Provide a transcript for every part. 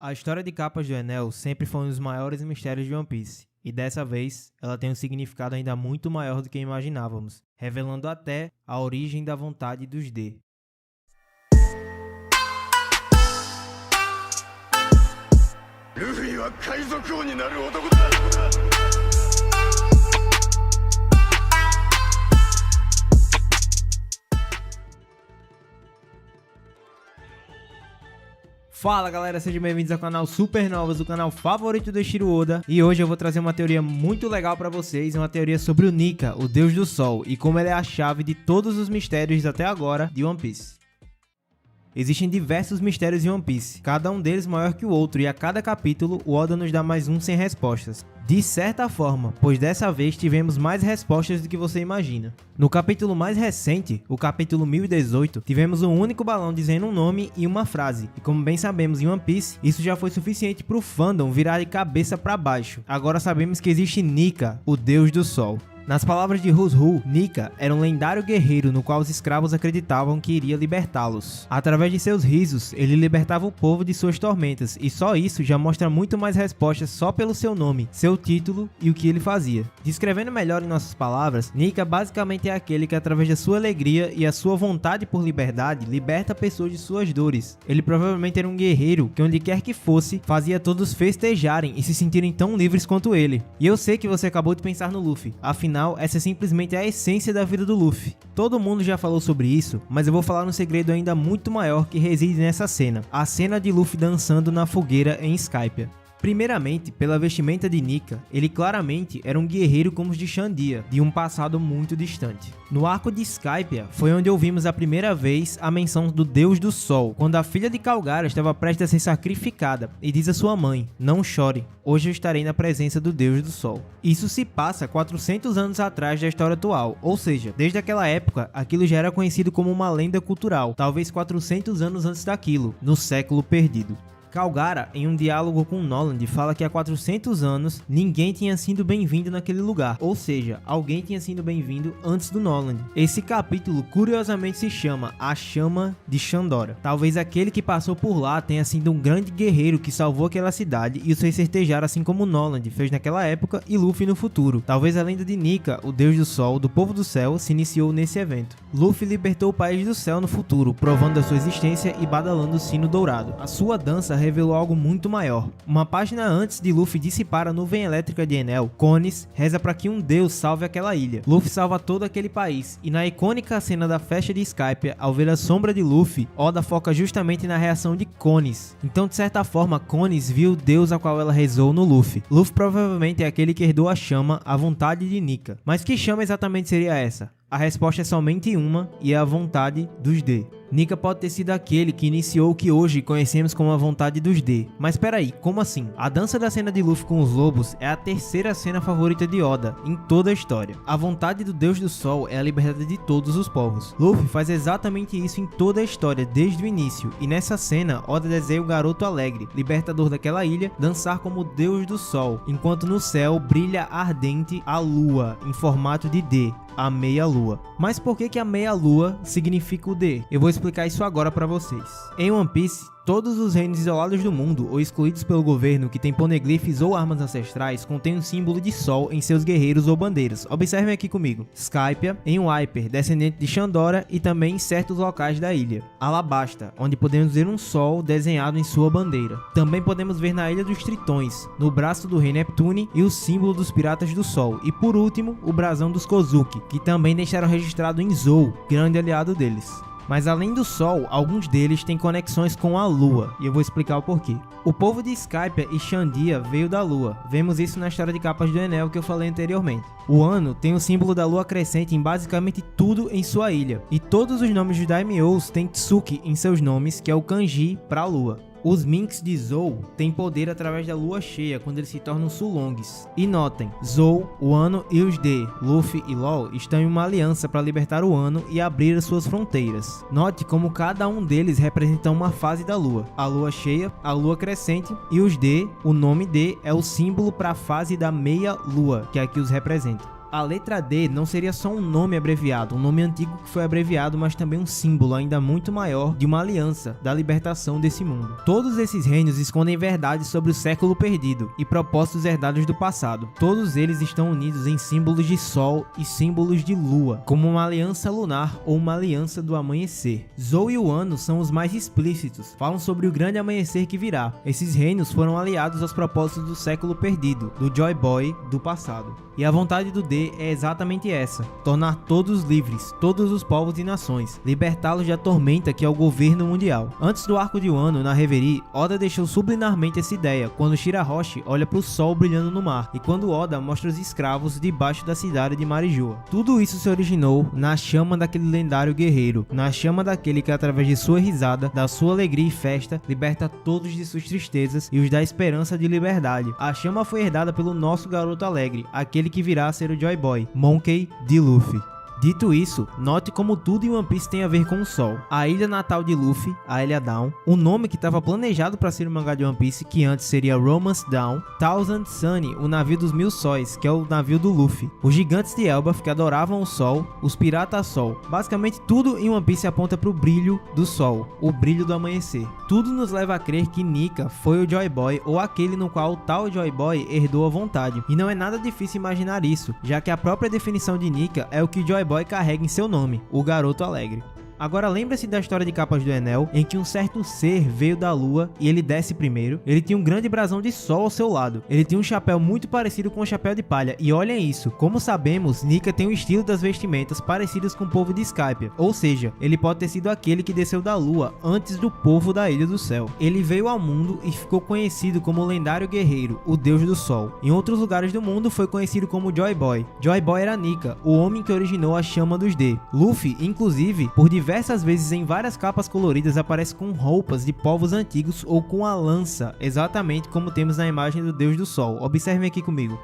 A história de capas do Enel sempre foi um dos maiores mistérios de One Piece, e dessa vez ela tem um significado ainda muito maior do que imaginávamos, revelando até a origem da vontade dos D. Fala galera, sejam bem-vindos ao canal Supernovas, o canal favorito do Eiichiro Oda. E hoje eu vou trazer uma teoria muito legal pra vocês, uma teoria sobre o Nika, o Deus do Sol, e como ele é a chave de todos os mistérios até agora de One Piece. Existem diversos mistérios em One Piece, cada um deles maior que o outro, e a cada capítulo o Oda nos dá mais um sem respostas. De certa forma, pois dessa vez tivemos mais respostas do que você imagina. No capítulo mais recente, o capítulo 1018, tivemos um único balão dizendo um nome e uma frase, e como bem sabemos em One Piece, isso já foi suficiente para o fandom virar de cabeça para baixo. Agora sabemos que existe Nika, o Deus do Sol. Nas palavras de Hushu, Nika era um lendário guerreiro no qual os escravos acreditavam que iria libertá-los. Através de seus risos, ele libertava o povo de suas tormentas, e só isso já mostra muito mais respostas só pelo seu nome, seu título e o que ele fazia. Descrevendo melhor em nossas palavras, Nika basicamente é aquele que através da sua alegria e a sua vontade por liberdade, liberta pessoas de suas dores. Ele provavelmente era um guerreiro que onde quer que fosse, fazia todos festejarem e se sentirem tão livres quanto ele. E eu sei que você acabou de pensar no Luffy, afinal essa é simplesmente a essência da vida do Luffy. Todo mundo já falou sobre isso, mas eu vou falar um segredo ainda muito maior que reside nessa cena. A cena de Luffy dançando na fogueira em Skypiea. Primeiramente, pela vestimenta de Nika, ele claramente era um guerreiro como os de Shandia, de um passado muito distante. No arco de Skypiea, foi onde ouvimos a primeira vez a menção do Deus do Sol, quando a filha de Kalgara estava prestes a ser sacrificada, e diz a sua mãe, não chore, hoje eu estarei na presença do Deus do Sol. Isso se passa 400 anos atrás da história atual, ou seja, desde aquela época, aquilo já era conhecido como uma lenda cultural, talvez 400 anos antes daquilo, no século perdido. Kalgara, em um diálogo com Noland, fala que há 400 anos ninguém tinha sido bem-vindo naquele lugar, ou seja, alguém tinha sido bem-vindo antes do Noland. Esse capítulo curiosamente se chama A Chama de Shandora. Talvez aquele que passou por lá tenha sido um grande guerreiro que salvou aquela cidade e os fez festejar assim como Noland fez naquela época e Luffy no futuro. Talvez a lenda de Nika, o Deus do Sol, do povo do céu, se iniciou nesse evento. Luffy libertou o país do céu no futuro, provando a sua existência e badalando o sino dourado. A sua dança revelou algo muito maior. Uma página antes de Luffy dissipar a nuvem elétrica de Enel, Konis reza para que um deus salve aquela ilha. Luffy salva todo aquele país, e na icônica cena da festa de Skypiea, ao ver a sombra de Luffy, Oda foca justamente na reação de Konis. Então, de certa forma, Konis viu o deus a qual ela rezou no Luffy. Luffy provavelmente é aquele que herdou a chama, a vontade de Nika. Mas que chama exatamente seria essa? A resposta é somente uma, e é a vontade dos D. Nika pode ter sido aquele que iniciou o que hoje conhecemos como a vontade dos D. Mas peraí, como assim? A dança da cena de Luffy com os lobos é a terceira cena favorita de Oda em toda a história. A vontade do Deus do Sol é a liberdade de todos os povos. Luffy faz exatamente isso em toda a história, desde o início, e nessa cena, Oda desenha o garoto alegre, libertador daquela ilha, dançar como o Deus do Sol, enquanto no céu brilha ardente a lua, em formato de D. A meia-lua. Mas por que a meia-lua significa o D? Eu vou explicar isso agora para vocês. Em One Piece, todos os reinos isolados do mundo ou excluídos pelo governo que tem poneglyphs ou armas ancestrais contêm um símbolo de sol em seus guerreiros ou bandeiras. Observem aqui comigo. Skypiea, em Wiper, descendente de Shandora, e também em certos locais da ilha. Alabasta, onde podemos ver um sol desenhado em sua bandeira. Também podemos ver na Ilha dos Tritões, no braço do rei Neptune e o símbolo dos Piratas do Sol. E por último, o brasão dos Kozuki, que também deixaram registrado em Zou, grande aliado deles. Mas além do Sol, alguns deles têm conexões com a Lua, e eu vou explicar o porquê. O povo de Skypiea e Shandia veio da Lua, vemos isso na história de capas do Enel que eu falei anteriormente. O Ano tem o símbolo da Lua crescente em basicamente tudo em sua ilha, e todos os nomes dos Daimyos têm Tsuki em seus nomes, que é o kanji para a Lua. Os Minks de Zou têm poder através da lua cheia quando eles se tornam Sulongs. E notem, Zou, o Ano e os D, Luffy e Law, estão em uma aliança para libertar o Ano e abrir as suas fronteiras. Note como cada um deles representa uma fase da lua. A lua cheia, a lua crescente e os D, o nome D é o símbolo para a fase da meia lua, que é a que os representa. A letra D não seria só um nome abreviado, um nome antigo que foi abreviado, mas também um símbolo ainda muito maior de uma aliança, da libertação desse mundo. Todos esses reinos escondem verdades sobre o século perdido e propósitos herdados do passado. Todos eles estão unidos em símbolos de sol e símbolos de lua, como uma aliança lunar ou uma aliança do amanhecer. Zou e Wano são os mais explícitos, falam sobre o grande amanhecer que virá. Esses reinos foram aliados aos propósitos do século perdido, do Joy Boy do passado. E a vontade do D é exatamente essa: tornar todos livres, todos os povos e nações, libertá-los da tormenta que é o governo mundial. Antes do arco de Wano, na Reverie, Oda deixou subliminarmente essa ideia quando Shirahoshi olha para o sol brilhando no mar e quando Oda mostra os escravos debaixo da cidade de Marijoa. Tudo isso se originou na chama daquele lendário guerreiro, na chama daquele que através de sua risada, da sua alegria e festa, liberta todos de suas tristezas e os dá esperança de liberdade. A chama foi herdada pelo nosso garoto alegre, aquele que virá a ser o Joy Boy, Monkey D. Luffy. Dito isso, note como tudo em One Piece tem a ver com o sol. A ilha natal de Luffy, a Ilha Dawn, o nome que estava planejado para ser o mangá de One Piece, que antes seria Romance Dawn, Thousand Sunny, o navio dos mil sóis, que é o navio do Luffy, os gigantes de Elbaf, que adoravam o sol, os piratas sol. Basicamente tudo em One Piece aponta para o brilho do sol, o brilho do amanhecer. Tudo nos leva a crer que Nika foi o Joy Boy ou aquele no qual o tal Joy Boy herdou a vontade. E não é nada difícil imaginar isso, já que a própria definição de Nika é o que o Joy Boy carrega em seu nome, o garoto alegre. Agora lembre-se da história de Capas do Enel, em que um certo ser veio da lua e ele desce primeiro. Ele tinha um grande brasão de sol ao seu lado. Ele tinha um chapéu muito parecido com o chapéu de palha. E olhem isso, como sabemos, Nika tem o estilo das vestimentas parecidas com o povo de Skypiea. Ou seja, ele pode ter sido aquele que desceu da lua antes do povo da Ilha do Céu. Ele veio ao mundo e ficou conhecido como o lendário guerreiro, o deus do sol. Em outros lugares do mundo foi conhecido como Joy Boy. Joy Boy era Nika, o homem que originou a chama dos D. Luffy, inclusive, por diversas vezes em várias capas coloridas aparece com roupas de povos antigos ou com a lança, exatamente como temos na imagem do Deus do Sol. Observem aqui comigo.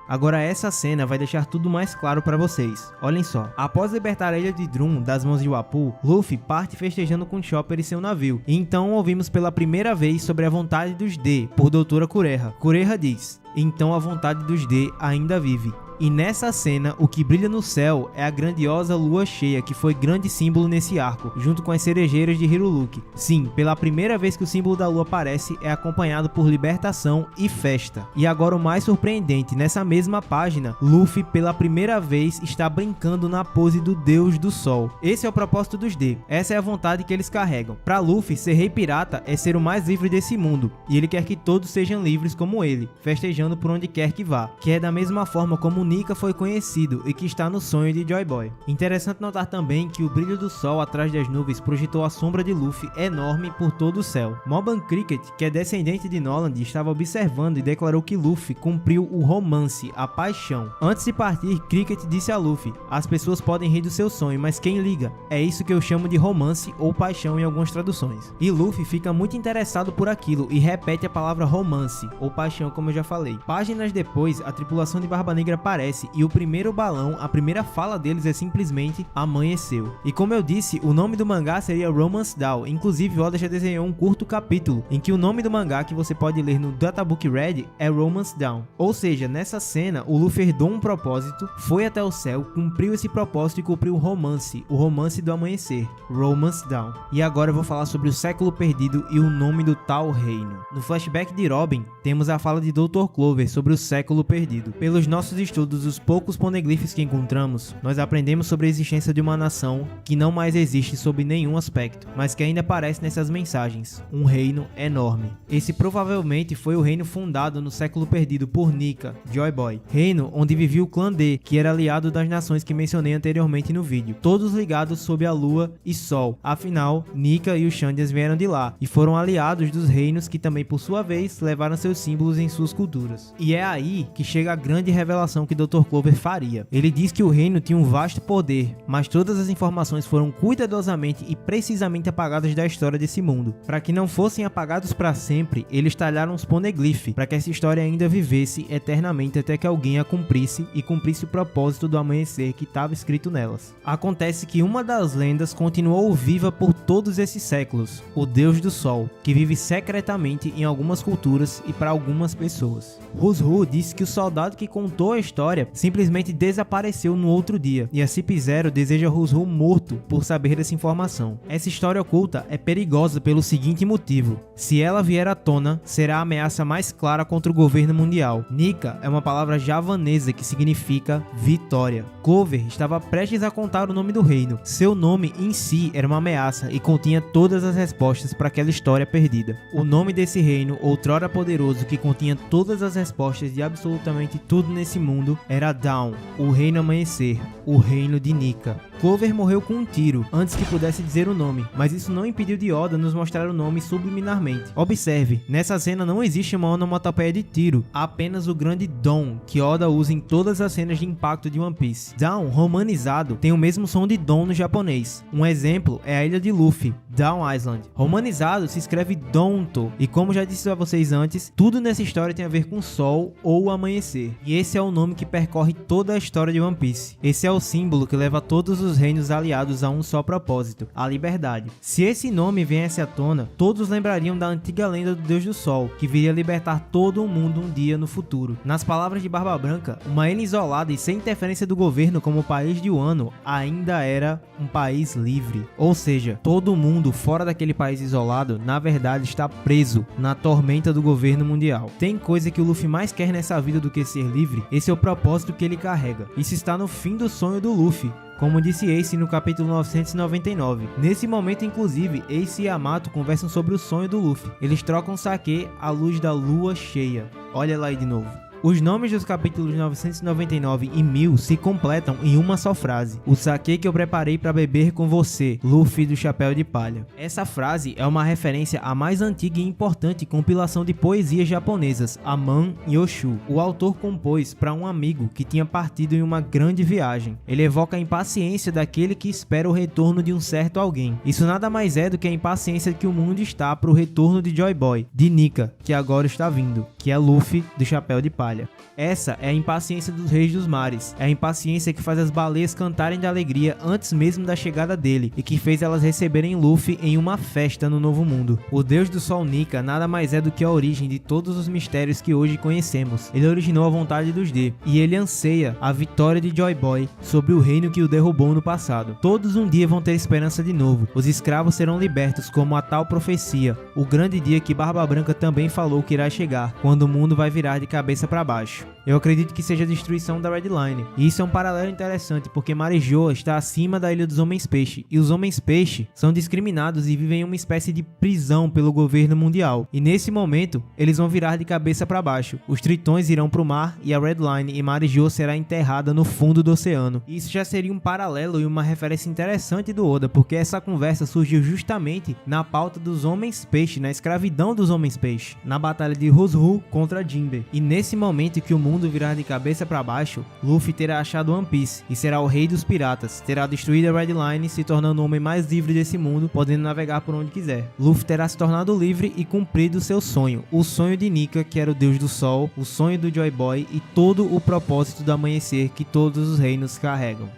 Agora essa cena vai deixar tudo mais claro para vocês. Olhem só, após libertar a ilha de Drum das mãos de Wapol, Luffy parte festejando com Chopper e seu navio. E então ouvimos pela primeira vez sobre a vontade dos D, por Doutora Kureha. Kureha diz: então a vontade dos D ainda vive. E nessa cena, o que brilha no céu é a grandiosa lua cheia, que foi grande símbolo nesse arco, junto com as cerejeiras de Hiruluki. Sim, pela primeira vez que o símbolo da lua aparece, é acompanhado por libertação e festa. E agora o mais surpreendente, nessa mesma página, Luffy pela primeira vez está brincando na pose do Deus do Sol. Esse é o propósito dos D, essa é a vontade que eles carregam. Para Luffy, ser rei pirata é ser o mais livre desse mundo, e ele quer que todos sejam livres como ele, festejando por onde quer que vá, que é da mesma forma como Nika foi conhecido e que está no sonho de Joy Boy. Interessante notar também que o brilho do sol atrás das nuvens projetou a sombra de Luffy enorme por todo o céu. Moban Cricket, que é descendente de Noland, estava observando e declarou que Luffy cumpriu o romance, a paixão. Antes de partir, Cricket disse a Luffy: as pessoas podem rir do seu sonho, mas quem liga? É isso que eu chamo de romance ou paixão em algumas traduções. E Luffy fica muito interessado por aquilo e repete a palavra romance ou paixão, como eu já falei. Páginas depois, a tripulação de Barba Negra aparece e o primeiro balão, a primeira fala deles é simplesmente amanheceu. E como eu disse, o nome do mangá seria Romance Dawn. Inclusive, Oda já desenhou um curto capítulo em que o nome do mangá que você pode ler no Databook Red é Romance Dawn. Ou seja, nessa cena, o Luffy herdou um propósito, foi até o céu, cumpriu esse propósito e cumpriu o romance do amanhecer, Romance Dawn. E agora eu vou falar sobre o século perdido e o nome do tal reino. No flashback de Robin, temos a fala de Dr. Clover sobre o século perdido. Pelos nossos estudos, os poucos poneglyphs que encontramos, nós aprendemos sobre a existência de uma nação que não mais existe sob nenhum aspecto, mas que ainda aparece nessas mensagens, um reino enorme. Esse provavelmente foi o reino fundado no século perdido por Nika, Joy Boy, reino onde vivia o clã D, que era aliado das nações que mencionei anteriormente no vídeo, todos ligados sob a lua e sol. Afinal, Nika e os Shandians vieram de lá e foram aliados dos reinos que também por sua vez levaram seus símbolos em suas culturas. E é aí que chega a grande revelação que Dr. Clover faria. Ele diz que o reino tinha um vasto poder, mas todas as informações foram cuidadosamente e precisamente apagadas da história desse mundo. Para que não fossem apagados para sempre, eles talharam os poneglyphs, para que essa história ainda vivesse eternamente até que alguém a cumprisse e cumprisse o propósito do amanhecer que estava escrito nelas. Acontece que uma das lendas continuou viva por todos esses séculos, o Deus do Sol, que vive secretamente em algumas culturas e para algumas pessoas. Rusru disse que o soldado que contou a história história simplesmente desapareceu no outro dia, e a CP0 deseja Rus-Ru morto por saber dessa informação. Essa história oculta é perigosa pelo seguinte motivo: se ela vier à tona, será a ameaça mais clara contra o governo mundial. Nika é uma palavra javanesa que significa vitória. Clover estava prestes a contar o nome do reino. Seu nome em si era uma ameaça e continha todas as respostas para aquela história perdida. O nome desse reino, outrora poderoso, que continha todas as respostas de absolutamente tudo nesse mundo, era Dawn, o Reino Amanhecer, o reino de Nika. Clover morreu com um tiro antes que pudesse dizer o nome, mas isso não impediu de Oda nos mostrar o nome subliminarmente. Observe, nessa cena não existe uma onomatopeia de tiro, apenas o grande Dom, que Oda usa em todas as cenas de impacto de One Piece. Dawn, romanizado, tem o mesmo som de Dom no japonês. Um exemplo é a ilha de Luffy, Dawn Island. Romanizado se escreve Donto, e como já disse a vocês antes, tudo nessa história tem a ver com sol ou amanhecer. E esse é o nome que percorre toda a história de One Piece. Esse é o símbolo que leva todos os reinos aliados a um só propósito, a liberdade. Se esse nome viesse à tona, todos lembrariam da antiga lenda do Deus do Sol, que viria libertar todo o mundo um dia no futuro. Nas palavras de Barba Branca, uma ilha isolada e sem interferência do governo como o país de Wano ainda era um país livre. Ou seja, todo mundo fora daquele país isolado, na verdade, está preso na tormenta do governo mundial. Tem coisa que o Luffy mais quer nessa vida do que ser livre? Esse é o propósito que ele carrega. Isso está no fim do sonho do Luffy, como disse Ace no capítulo 999. Nesse momento, inclusive, Ace e Yamato conversam sobre o sonho do Luffy. Eles trocam sake à luz da lua cheia. Olha lá aí de novo. Os nomes dos capítulos 999 e 1000 se completam em uma só frase: o sake que eu preparei para beber com você, Luffy do Chapéu de Palha. Essa frase é uma referência à mais antiga e importante compilação de poesias japonesas, a Man Yoshu. O autor compôs para um amigo que tinha partido em uma grande viagem. Ele evoca a impaciência daquele que espera o retorno de um certo alguém. Isso nada mais é do que a impaciência que o mundo está para o retorno de Joy Boy, de Nika, que agora está vindo, que é Luffy do Chapéu de Palha. Essa é a impaciência dos reis dos mares, é a impaciência que faz as baleias cantarem de alegria antes mesmo da chegada dele, e que fez elas receberem Luffy em uma festa no Novo Mundo. O Deus do Sol Nika nada mais é do que a origem de todos os mistérios que hoje conhecemos. Ele originou a vontade dos D, e ele anseia a vitória de Joy Boy sobre o reino que o derrubou no passado. Todos um dia vão ter esperança de novo, os escravos serão libertos como a tal profecia, o grande dia que Barba Branca também falou que irá chegar, quando o mundo vai virar de cabeça para baixo. Eu acredito que seja a destruição da Red Line, e isso é um paralelo interessante porque Marijoa está acima da Ilha dos Homens Peixe, e os Homens Peixe são discriminados e vivem em uma espécie de prisão pelo governo mundial, e nesse momento eles vão virar de cabeça para baixo. Os tritões irão para o mar e a Red Line e Marijoa será enterrada no fundo do oceano. E isso já seria um paralelo e uma referência interessante do Oda, porque essa conversa surgiu justamente na pauta dos Homens Peixe, na escravidão dos Homens Peixe, na batalha de Rus-Ru contra Jinbe. E nesse momento que o mundo virar de cabeça para baixo, Luffy terá achado One Piece e será o rei dos piratas, terá destruído a Red Line, se tornando o homem mais livre desse mundo, podendo navegar por onde quiser. Luffy terá se tornado livre e cumprido seu sonho, o sonho de Nika, que era o deus do sol, o sonho do Joy Boy e todo o propósito do amanhecer que todos os reinos carregam.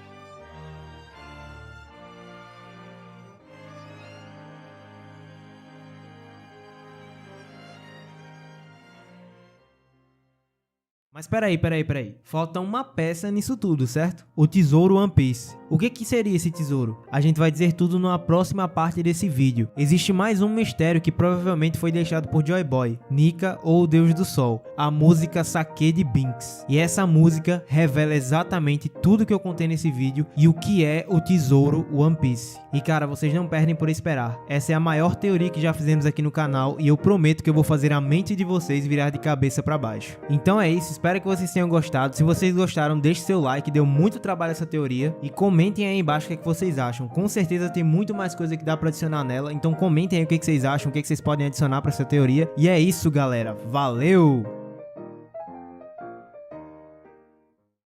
Mas peraí. Falta uma peça nisso tudo, certo? O tesouro One Piece. O que seria esse tesouro? A gente vai dizer tudo numa próxima parte desse vídeo. Existe mais um mistério que provavelmente foi deixado por Joy Boy, Nika ou o Deus do Sol, a música Sake de Binks. E essa música revela exatamente tudo que eu contei nesse vídeo e o que é o tesouro One Piece. E cara, vocês não perdem por esperar. Essa é a maior teoria que já fizemos aqui no canal e eu prometo que eu vou fazer a mente de vocês virar de cabeça para baixo. Então é isso, espero que vocês tenham gostado. Se vocês gostaram, deixe seu like, deu muito trabalho essa teoria. E comentem aí embaixo o que, é que vocês acham. Com certeza tem muito mais coisa que dá pra adicionar nela. Então comentem aí o que, é que vocês acham, o que, é que vocês podem adicionar pra essa teoria. E é isso, galera. Valeu!